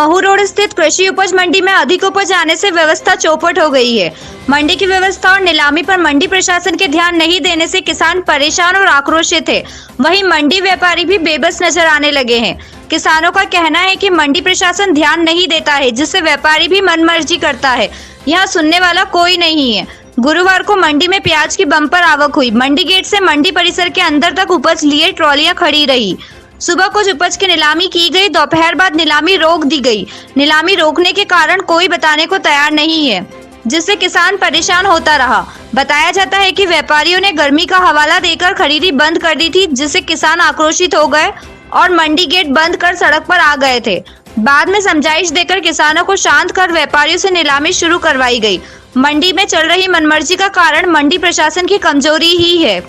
Mhow road स्थित कृषि उपज मंडी में अधिक उपज आने से व्यवस्था चौपट हो गई है। मंडी की व्यवस्था और नीलामी पर मंडी प्रशासन के ध्यान नहीं देने से किसान परेशान और आक्रोशित है। वहीं मंडी व्यापारी भी बेबस नजर आने लगे हैं। किसानों का कहना है कि मंडी प्रशासन ध्यान नहीं देता है, जिससे व्यापारी भी मनमर्जी करता है। यहाँ सुनने वाला कोई नहीं है। गुरुवार को मंडी में प्याज की बम्पर आवक हुई। मंडी गेट से मंडी परिसर के अंदर तक उपज लिए ट्रॉलियां खड़ी रही। सुबह कुछ उपज की नीलामी की गई, दोपहर बाद नीलामी रोक दी गई। नीलामी रोकने के कारण कोई बताने को तैयार नहीं है, जिससे किसान परेशान होता रहा। बताया जाता है कि व्यापारियों ने गर्मी का हवाला देकर खरीदी बंद कर दी थी, जिससे किसान आक्रोशित हो गए और मंडी गेट बंद कर सड़क पर आ गए थे। बाद में समझाइश देकर किसानों को शांत कर व्यापारियों से नीलामी शुरू करवाई गई। मंडी में चल रही मनमर्जी का कारण मंडी प्रशासन की कमजोरी ही है।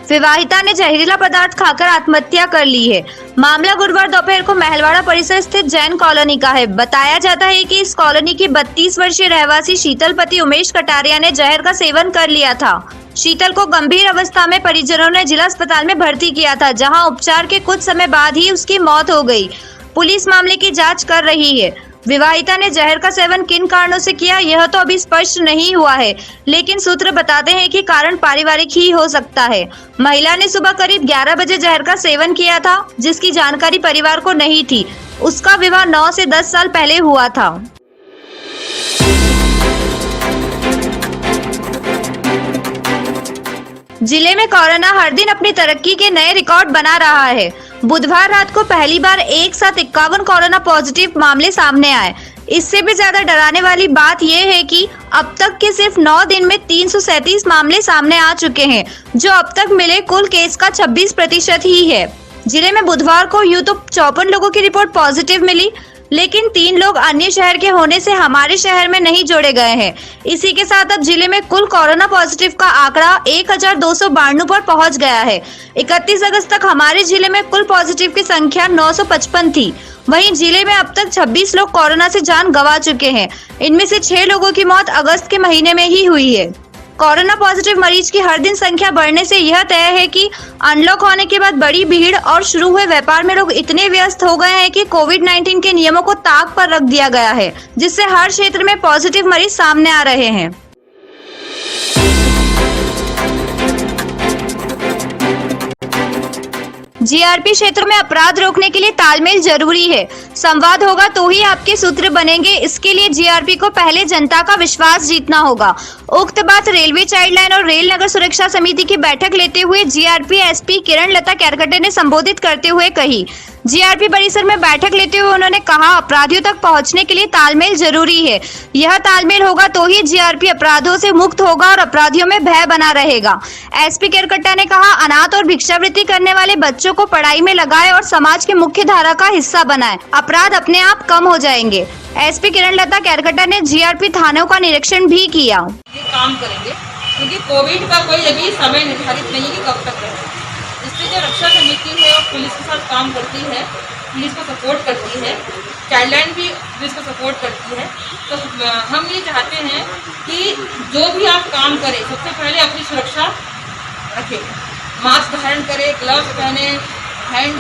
विवाहिता ने जहरीला पदार्थ खाकर आत्महत्या कर ली है। मामला गुरुवार दोपहर को महलवाड़ा परिसर स्थित जैन कॉलोनी का है। बताया जाता है कि इस कॉलोनी की 32 वर्षीय रहवासी शीतल पति उमेश कटारिया ने जहर का सेवन कर लिया था। शीतल को गंभीर अवस्था में परिजनों ने जिला अस्पताल में भर्ती किया था, जहां उपचार के कुछ समय बाद ही उसकी मौत हो गई। पुलिस मामले की जांच कर रही है। विवाहिता ने जहर का सेवन किन कारणों से किया, यह तो अभी स्पष्ट नहीं हुआ है, लेकिन सूत्र बताते हैं कि कारण पारिवारिक ही हो सकता है। महिला ने सुबह करीब 11 बजे जहर का सेवन किया था, जिसकी जानकारी परिवार को नहीं थी। उसका विवाह 9 से 10 साल पहले हुआ था। जिले में कोरोना हर दिन अपनी तरक्की के नए रिकॉर्ड बना रहा है। बुधवार रात को पहली बार एक साथ 51 कोरोना पॉजिटिव मामले सामने आए। इससे भी ज्यादा डराने वाली बात यह है कि अब तक के सिर्फ 9 दिन में 337 मामले सामने आ चुके हैं, जो अब तक मिले कुल केस का 26% ही है। जिले में बुधवार को यूं तो 54 लोगों की रिपोर्ट पॉजिटिव मिली, लेकिन 3 लोग अन्य शहर के होने से हमारे शहर में नहीं जोड़े गए हैं। इसी के साथ अब जिले में कुल कोरोना पॉजिटिव का आंकड़ा 1292 पर पहुंच गया है। 31 अगस्त तक हमारे जिले में कुल पॉजिटिव की संख्या 955 थी। वहीं जिले में अब तक 26 लोग कोरोना से जान गंवा चुके हैं। इनमें से 6 लोगों की मौत अगस्त के महीने में ही हुई है। कोरोना पॉजिटिव मरीज की हर दिन संख्या बढ़ने से यह तय है कि अनलॉक होने के बाद बड़ी भीड़ और शुरू हुए व्यापार में लोग इतने व्यस्त हो गए हैं कि कोविड-19 के नियमों को ताक पर रख दिया गया है, जिससे हर क्षेत्र में पॉजिटिव मरीज सामने आ रहे हैं। जीआरपी क्षेत्रों में अपराध रोकने के लिए तालमेल जरूरी है। संवाद होगा तो ही आपके सूत्र बनेंगे। इसके लिए जीआरपी को पहले जनता का विश्वास जीतना होगा। उक्त बात रेलवे चाइल्ड लाइन और रेल नगर सुरक्षा समिति की बैठक लेते हुए जीआरपी एसपी किरण लता कैरकटे ने संबोधित करते हुए कही। जीआरपी परिसर में बैठक लेते हुए उन्होंने कहा, अपराधियों तक पहुंचने के लिए तालमेल जरूरी है। यह तालमेल होगा तो ही जीआरपी अपराधों से मुक्त होगा और अपराधियों में भय बना रहेगा। एसपी कैरकट्टा ने कहा, अनाथ और भिक्षावृत्ति करने वाले बच्चों को पढ़ाई में लगाए और समाज के मुख्य धारा का हिस्सा बनाए। अपराध अपने आप कम हो जाएंगे। एसपी किरण लता कैरकट्टा ने जीआरपी थानों का निरीक्षण भी किया। ये काम करेंगे क्योंकि कोविड का कोई अभी समय निर्धारित नहीं है कि कब तक रहेगा। इसलिए जो रक्षा समिति है और पुलिस के साथ काम करती है, पुलिस को सपोर्ट करती है, चाइल्ड लाइन भी पुलिस को सपोर्ट करती है। तो हम ये चाहते हैं कि जो भी आप काम करें, सबसे पहले अपनी सुरक्षा रखें। मास्क धारण करें, ग्लव्स पहने, हैंड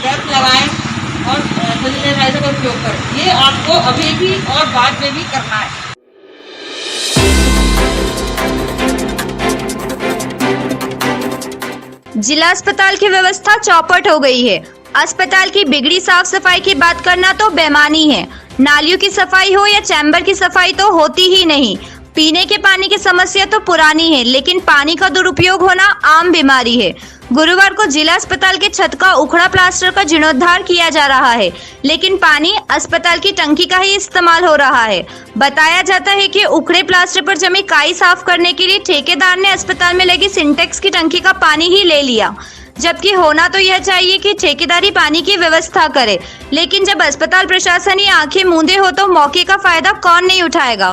कैप लगाएं और सैनिटाइजर का उपयोग करें। ये आपको अभी भी और बाद में भी करना है। जिला अस्पताल की व्यवस्था चौपट हो गई है। अस्पताल की बिगड़ी साफ सफाई की बात करना तो बेमानी है। नालियों की सफाई हो या चैम्बर की सफाई तो होती ही नहीं। पीने के पानी की समस्या तो पुरानी है, लेकिन पानी का दुरुपयोग होना आम बीमारी है। गुरुवार को जिला अस्पताल के छत का उखड़ा प्लास्टर का जीर्णोद्धार किया जा रहा है, लेकिन पानी अस्पताल की टंकी का ही इस्तेमाल हो रहा है। बताया जाता है कि उखड़े प्लास्टर पर जमी काई साफ करने के लिए ठेकेदार ने अस्पताल में लगी सिंटेक्स की टंकी का पानी ही ले लिया, जबकि होना तो यह चाहिए कि ठेकेदारी पानी की व्यवस्था करे। लेकिन जब अस्पताल प्रशासन ही आंखें मूंदे हो तो मौके का फायदा कौन नहीं उठाएगा।